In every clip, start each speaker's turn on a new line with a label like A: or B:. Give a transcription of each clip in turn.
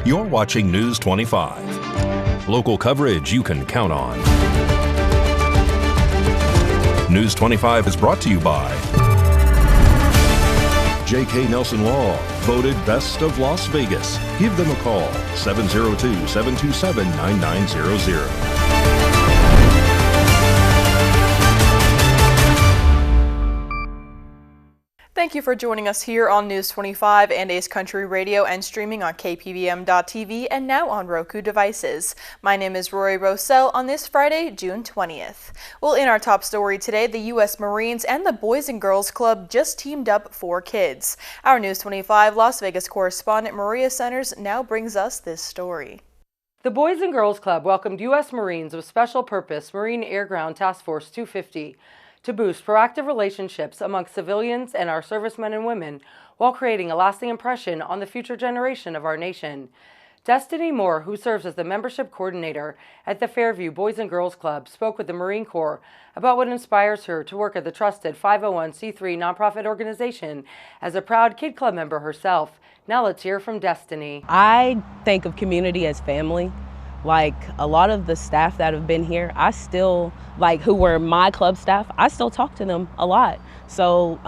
A: You're watching News 25. Local coverage you can count on. News 25 is brought to you by J.K. Nelson Law, voted Best of Las Vegas. Give them a call, 702-727-9900.
B: Thank you for joining us here on News 25 and Ace Country Radio and streaming on KPVM.TV and now on Roku devices. My name is Rory Rosell on this Friday, June 20th. Well, in our top story today, the U.S. Marines and the Boys and Girls Club just teamed up for kids. Our News 25 Las Vegas correspondent Maria Centers now brings us this story.
C: The Boys and Girls Club welcomed U.S. Marines with Special Purpose Marine Air Ground Task Force 250 to boost proactive relationships amongst civilians and our servicemen and women while creating a lasting impression on the future generation of our nation. Destiny Moore, who serves as the membership coordinator at the Fairview Boys and Girls Club, spoke with the Marine Corps about what inspires her to work at the trusted 501c3 nonprofit organization as a proud Kid Club member herself. Now let's hear from Destiny.
D: I think of community as family. Like a lot of the staff that have been here, I still, like who were my club staff, I still talk to them a lot. So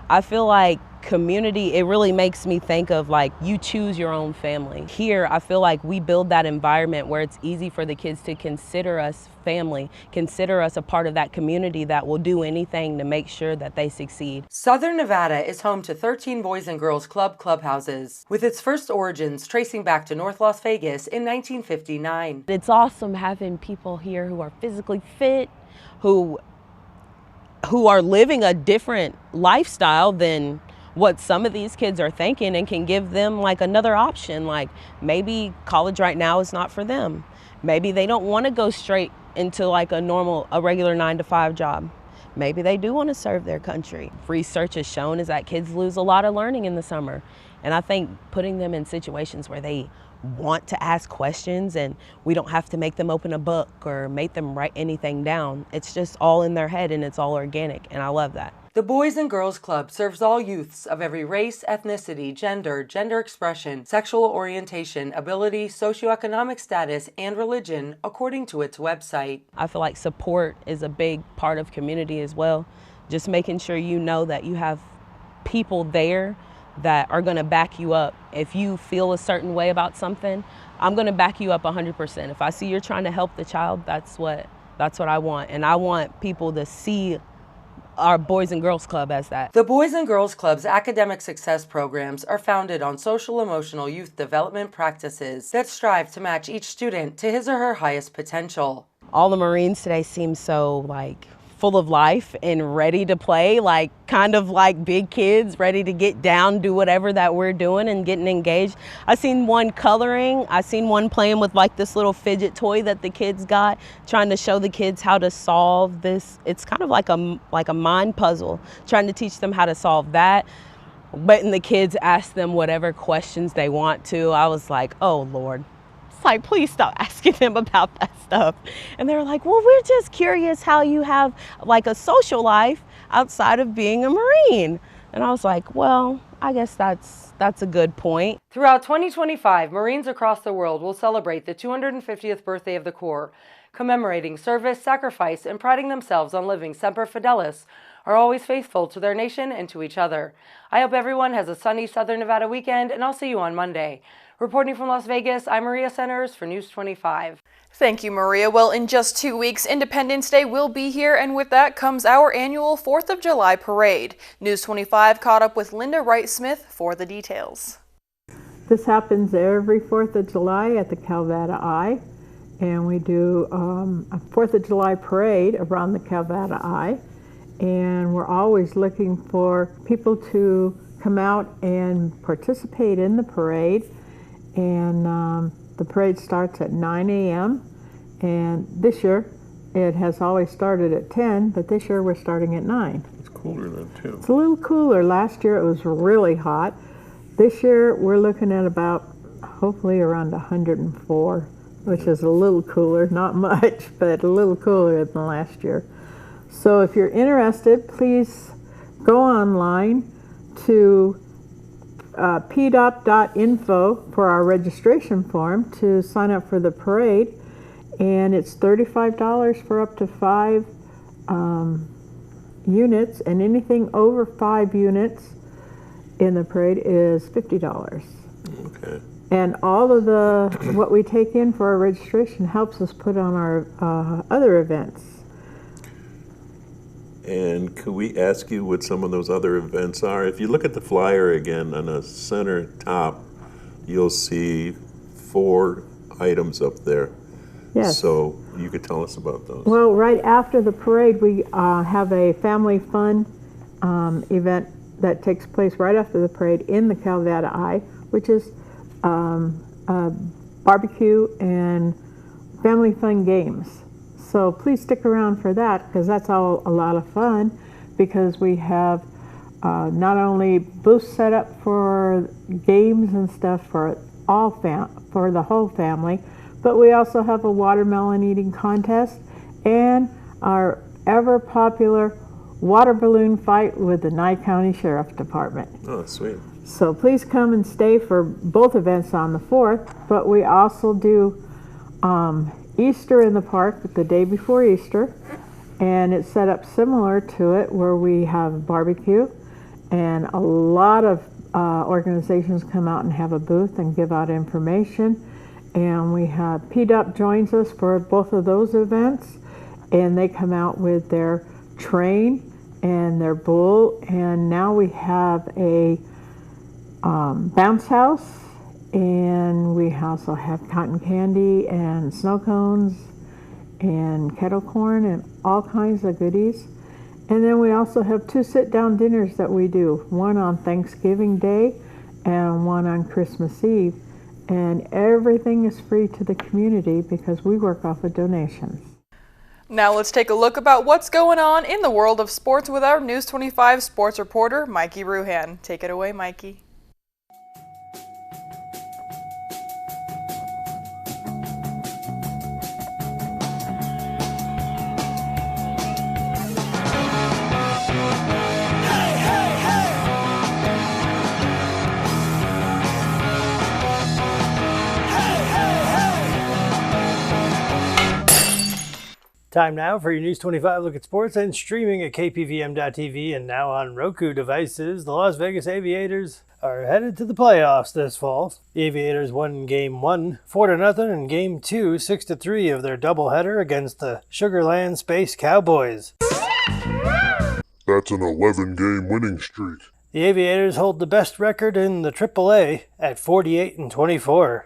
D: I feel like community, it really makes me think of like you choose your own family. Here, I feel like we build that environment where it's easy for the kids to consider us family, consider us a part of that community that will do anything to make sure that they succeed.
C: Southern Nevada is home to 13 Boys and Girls Club clubhouses, with its first origins tracing back to North Las Vegas in 1959.
D: It's awesome having people here who are physically fit, who are living a different lifestyle than what some of these kids are thinking, and can give them like another option. Like maybe college right now is not for them. Maybe they don't want to go straight into like a regular 9-to-5 job. Maybe they do want to serve their country. Research has shown is that kids lose a lot of learning in the summer. And I think putting them in situations where they want to ask questions and we don't have to make them open a book or make them write anything down. It's just all in their head and it's all organic, and I love that.
C: The Boys and Girls Club serves all youths of every race, ethnicity, gender expression, sexual orientation, ability, socioeconomic status, and religion, according to its website.
D: I feel like support is a big part of community as well. Just making sure you know that you have people there that are going to back you up. If you feel a certain way about something, I'm going to back you up 100%. If I see you're trying to help the child, that's what I want. And I want people to see our Boys and Girls Club as that.
C: The Boys and Girls Club's academic success programs are founded on social-emotional youth development practices that strive to match each student to his or her highest potential.
D: All the Marines today seem so like full of life and ready to play, like kind of like big kids, ready to get down, do whatever that we're doing and getting engaged. I seen one coloring, I seen one playing with like this little fidget toy that the kids got, trying to show the kids how to solve this. It's kind of like a mind puzzle, trying to teach them how to solve that. Letting the kids ask them whatever questions they want to. I was like, oh Lord. Like, please stop asking them about that stuff. And they were like, well, we're just curious how you have like a social life outside of being a Marine. And I was like, well, I guess that's a good point.
C: Throughout 2025, Marines across the world will celebrate the 250th birthday of the Corps, commemorating service, sacrifice, and priding themselves on living Semper Fidelis, are always faithful to their nation and to each other. I hope everyone has a sunny Southern Nevada weekend, and I'll see you on Monday. Reporting from Las Vegas, I'm Maria Centers for News 25.
B: Thank you, Maria. Well, in just 2 weeks, Independence Day will be here, and with that comes our annual 4th of July parade. News 25 caught up with Linda Wright-Smith for the details.
E: This happens every 4th of July at the Calvada Eye, and we do a 4th of July parade around the Calvada Eye, and we're always looking for people to come out and participate in the parade. And the parade starts at 9 a.m. and this year it has always started at 10, but this year we're starting at 9.
F: It's cooler then too.
E: It's a little cooler. Last year it was really hot. This year we're looking at about hopefully around 104, which is a little cooler, not much, but a little cooler than last year. So if you're interested, please go online to pdop.info for our registration form to sign up for the parade, and it's $35 for up to 5 units, and anything over 5 units in the parade is $50.
F: Okay.
E: And all of what we take in for our registration helps us put on our other events.
F: And could we ask you what some of those other events are? If you look at the flyer again on the center top, you'll see 4 items up there.
E: Yes.
F: So you could tell us about those.
E: Well, right after the parade, we have a family fun event that takes place right after the parade in the Calvada Eye, which is barbecue and family fun games. So please stick around for that, because that's all a lot of fun, because we have not only booths set up for games and stuff for the whole family, but we also have a watermelon eating contest and our ever popular water balloon fight with the Nye County Sheriff Department.
F: Oh, sweet.
E: So please come and stay for both events on the 4th, but we also do Easter in the park the day before Easter, and it's set up similar to it, where we have barbecue, and a lot of organizations come out and have a booth and give out information, and we have PDOP joins us for both of those events, and they come out with their train and their bull, and now we have a bounce house, and we also have cotton candy and snow cones and kettle corn and all kinds of goodies. And then we also have 2 sit-down dinners that we do, one on Thanksgiving Day and one on Christmas Eve. And everything is free to the community because we work off of donations.
B: Now let's take a look about what's going on in the world of sports with our News 25 sports reporter, Mikey Ruhan. Take it away, Mikey.
G: Time now for your News 25 look at sports, and streaming at KPVM.TV and now on Roku devices. The Las Vegas Aviators are headed to the playoffs this fall. The Aviators won Game 1 4-0 and Game 2 6-3 of their doubleheader against the Sugar Land Space Cowboys.
H: That's an 11-game winning streak.
G: The Aviators hold the best record in the AAA at 48-24.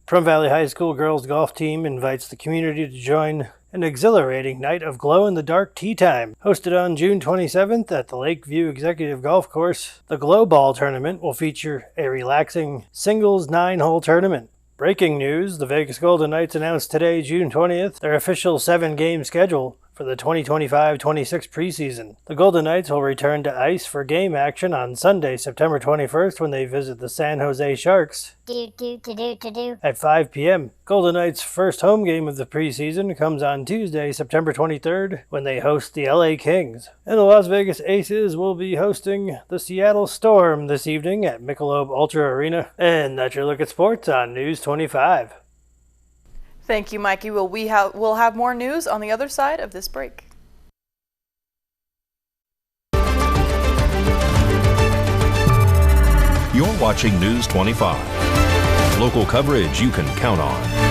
G: Pahrump Valley High School girls golf team invites the community to join an exhilarating night of glow-in-the-dark tea time. Hosted on June 27th at the Lakeview Executive Golf Course, the Glow Ball Tournament will feature a relaxing singles 9-hole tournament. Breaking news, the Vegas Golden Knights announced today, June 20th, their official 7-game schedule for the 2025-26 preseason. The Golden Knights will return to ice for game action on Sunday, September 21st, when they visit the San Jose Sharks at 5 p.m. Golden Knights' first home game of the preseason comes on Tuesday, September 23rd, when they host the LA Kings. And the Las Vegas Aces will be hosting the Seattle Storm this evening at Michelob Ultra Arena. And that's your look at sports on News 25.
B: Thank you, Mikey. We'll have more news on the other side of this break.
A: You're watching News 25. Local coverage you can count on.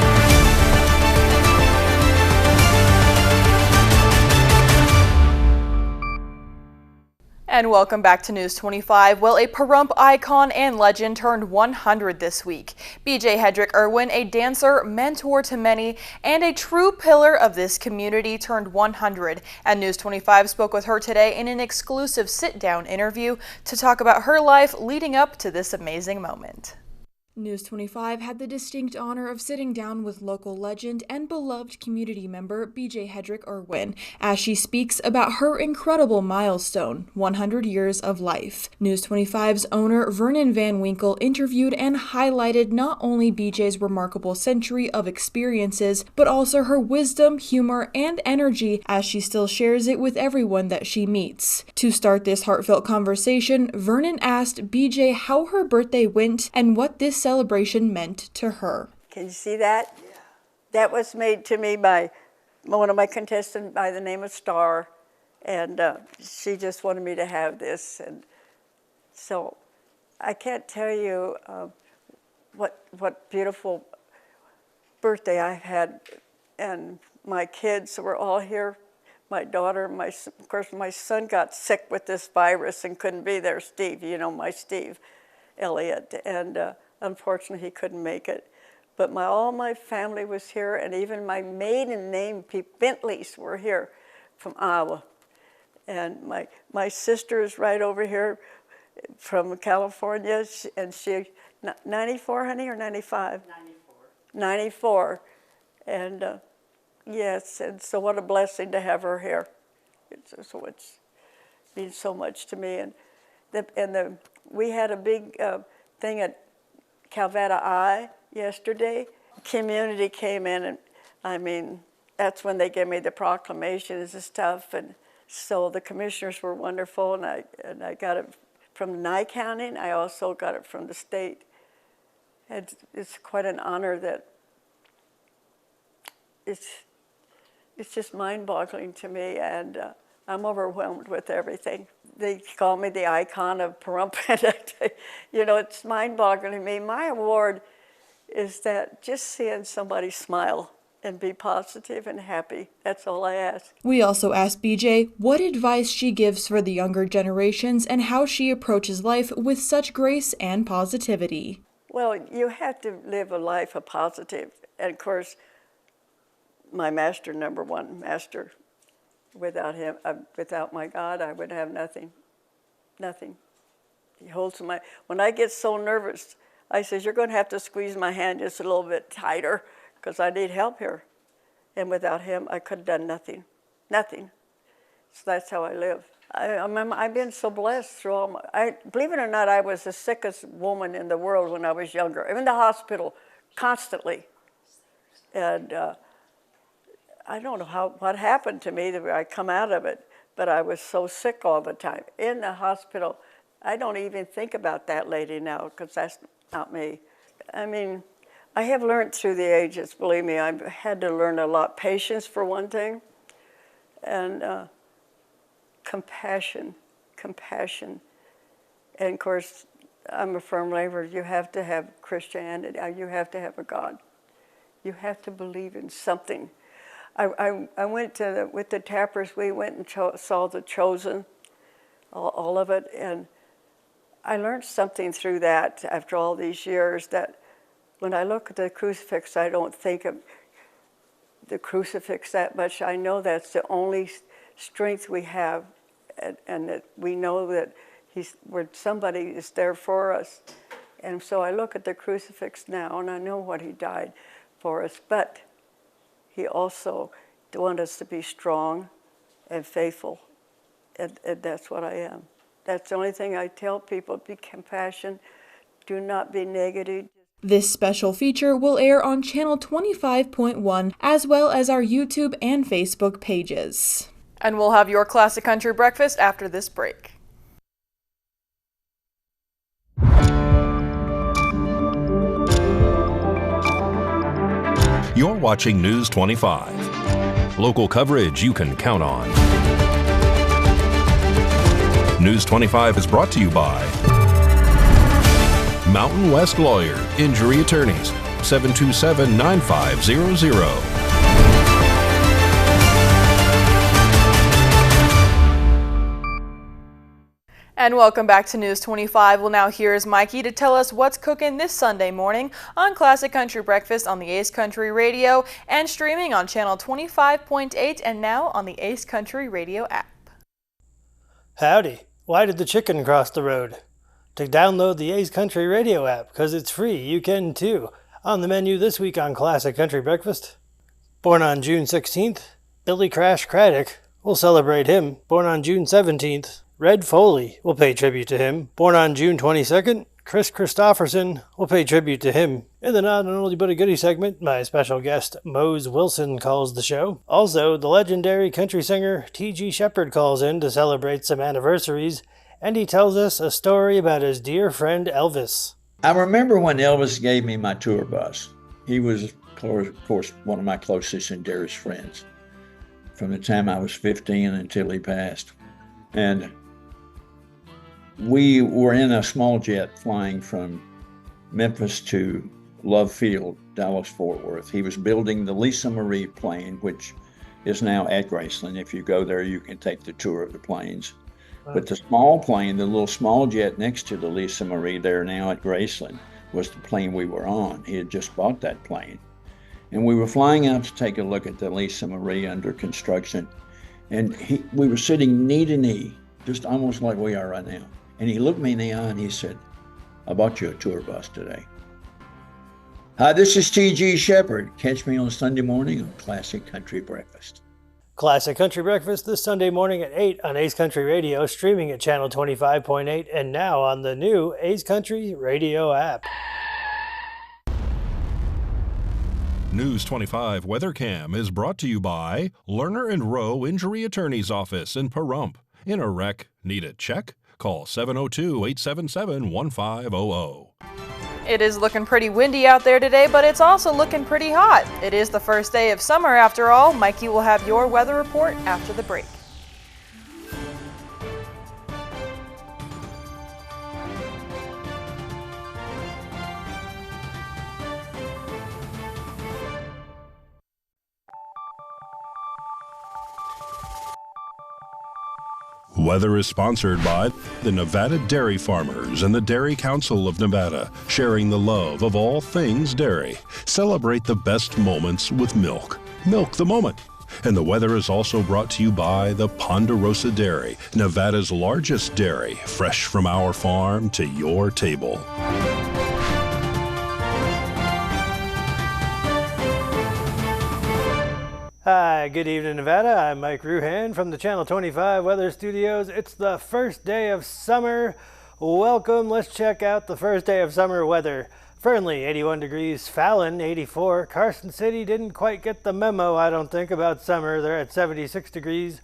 B: And welcome back to News 25. Well, a Pahrump icon and legend turned 100 this week. BJ Hedrick Irwin, a dancer, mentor to many, and a true pillar of this community, turned 100. And News 25 spoke with her today in an exclusive sit-down interview to talk about her life leading up to this amazing moment. News 25 had the distinct honor of sitting down with local legend and beloved community member BJ Hedrick Irwin as she speaks about her incredible milestone, 100 years of life. News 25's owner Vernon Van Winkle interviewed and highlighted not only BJ's remarkable century of experiences, but also her wisdom, humor, and energy as she still shares it with everyone that she meets. To start this heartfelt conversation, Vernon asked BJ how her birthday went and what this celebration meant to her.
I: Can you see that? Yeah. That was made to me by one of my contestants by the name of Star, and she just wanted me to have this, and so I can't tell you what beautiful birthday I've had, and my kids were all here. My daughter, of course, my son got sick with this virus and couldn't be there. Steve, you know, my Steve Elliott, and unfortunately, he couldn't make it. But all my family was here, and even my maiden name, Bentleys, were here from Iowa. And my sister is right over here from California, and she, 94, honey, or 95? 94. And yes, and so what a blessing to have her here. It means so much to me. And we had a big thing at Calvetta I yesterday. Community came in, and I mean, that's when they gave me the proclamations and stuff, and so the commissioners were wonderful, and I got it from Nye County, and I also got it from the state. And it's quite an honor that it's just mind-boggling to me, and I'm overwhelmed with everything. They call me the icon of Pahrump. You know, it's mind-boggling to me. My award is that just seeing somebody smile and be positive and happy, that's all I ask.
B: We also asked BJ what advice she gives for the younger generations and how she approaches life with such grace and positivity.
I: Well, you have to live a life of positive. And of course, my master, number one master, without him, without my God, I would have nothing. Nothing. He holds my, when I get so nervous, I says, you're going to have to squeeze my hand just a little bit tighter because I need help here. And without him, I could have done nothing. Nothing. So that's how I live. I've been so blessed through all my, believe it or not, I was the sickest woman in the world when I was younger. I'm in the hospital constantly. And I don't know what happened to me that I come out of it, but I was so sick all the time. In the hospital, I don't even think about that lady now because that's not me. I mean, I have learned through the ages, believe me, I've had to learn a lot. Patience for one thing, and compassion. And of course, I'm a firm believer, you have to have Christianity, you have to have a God. You have to believe in something. I went to, with the Tappers, we went and saw The Chosen, all of it, and I learned something through that after all these years, that when I look at the crucifix, I don't think of the crucifix that much. I know that's the only strength we have, and that we know that somebody is there for us. And so I look at the crucifix now, and I know what he died for us, but he also wanted us to be strong and faithful, and that's what I am. That's the only thing I tell people, be compassionate, do not be negative.
B: This special feature will air on Channel 25.1 as well as our YouTube and Facebook pages. And we'll have your classic country breakfast after this break.
A: You're watching News 25. Local coverage you can count on. News 25 is brought to you by Mountain West Lawyer, Injury Attorneys, 727-9500.
B: And welcome back to News 25. Well, now here's Mikey to tell us what's cooking this Sunday morning on Classic Country Breakfast on the Ace Country Radio and streaming on Channel 25.8 and now on the Ace Country Radio app.
G: Howdy. Why did the chicken cross the road? to download the A's Country Radio app because it's free. You can too. On the menu this week on Classic Country Breakfast. Born on June 16th, Billy Crash Craddock. We'll celebrate him. Born on June 17th, Red Foley. We'll pay tribute to him. Born on June 22nd, Chris Christopherson. We'll pay tribute to him. In the Not an Oldie But a Goodie segment, my special guest, Mose Wilson, calls the show. Also, the legendary country singer T.G. Shepherd calls in to celebrate some anniversaries, and he tells us a story about his dear friend Elvis.
J: I remember when Elvis gave me my tour bus. He was, of course, one of my closest and dearest friends from the time I was 15 until he passed. And we were in a small jet flying from Memphis to Love Field, Dallas-Fort Worth. He was building the Lisa Marie plane, which is now at Graceland. If you go there, you can take the tour of the planes. But the small plane, the little small jet next to the Lisa Marie there now at Graceland, was the plane we were on. He had just bought that plane. And we were flying out to take a look at the Lisa Marie under construction. And we were sitting knee to knee, just almost like we are right now. And he looked me in the eye and he said, "I bought you a tour bus today." Hi, this is T.G. Shepherd. Catch me on Sunday morning on Classic Country Breakfast.
G: Classic Country Breakfast this Sunday morning at 8 on A's Country Radio, streaming at channel 25.8, and now on the new A's Country Radio app.
A: News 25 WeatherCam is brought to you by Lerner and Rowe Injury Attorney's Office in Pahrump. In a wreck, need a check? Call 702-877-1500.
B: It is looking pretty windy out there today, but it's also looking pretty hot. It is the first day of summer after all. Mikey will have your weather report after the break.
A: Weather is sponsored by the Nevada Dairy Farmers and the Dairy Council of Nevada, sharing the love of all things dairy. Celebrate the best moments with milk. Milk the moment. And the weather is also brought to you by the Ponderosa Dairy, Nevada's largest dairy, fresh from our farm to your table.
G: Hi, good evening, Nevada. I'm Mike Ruhan from the Channel 25 Weather Studios. It's the first day of summer. Welcome. Let's check out the first day of summer weather. Fernley, 81 degrees. Fallon, 84. Carson City didn't quite get the memo, I don't think, about summer. They're at 76 degrees.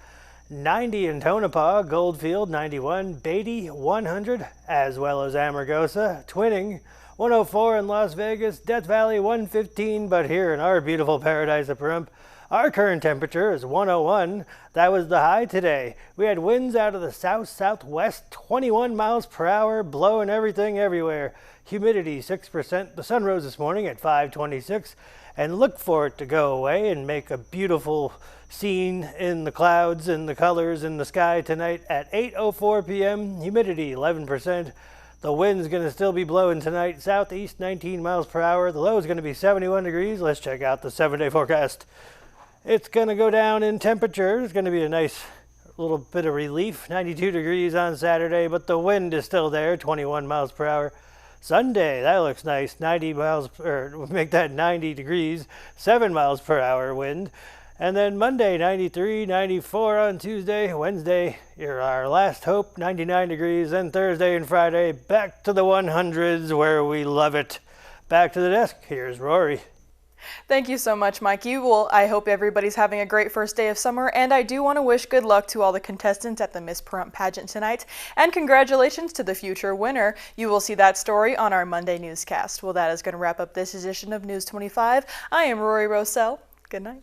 G: 90 in Tonopah. Goldfield, 91. Beatty, 100, as well as Amargosa. Twinning, 104 in Las Vegas. Death Valley, 115, but here in our beautiful paradise of Pahrump, our current temperature is 101. That was the high today. We had winds out of the south-southwest, 21 miles per hour, blowing everything everywhere. Humidity 6%. The sun rose this morning at 5:26, and look for it to go away and make a beautiful scene in the clouds and the colors in the sky tonight at 8:04 p.m. Humidity 11%. The wind's going to still be blowing tonight, southeast 19 miles per hour. The low is going to be 71 degrees. Let's check out the 7-day forecast. It's going to go down in temperature. It's going to be a nice little bit of relief. 92 degrees on Saturday, but the wind is still there, 21 miles per hour. Sunday, that looks nice. 90 miles, or we'll make that 90 degrees, 7 miles per hour wind. And then Monday, 93, 94 on Tuesday. Wednesday, you're our last hope, 99 degrees. Then Thursday and Friday, back to the 100s where we love it. Back to the desk. Here's Rory.
B: Thank you so much, Mikey. Well, I hope everybody's having a great first day of summer, and I do want to wish good luck to all the contestants at the Miss Pahrump pageant tonight, and congratulations to the future winner. You will see that story on our Monday newscast. Well, that is going to wrap up this edition of News 25. I am Rory Rosell. Good night.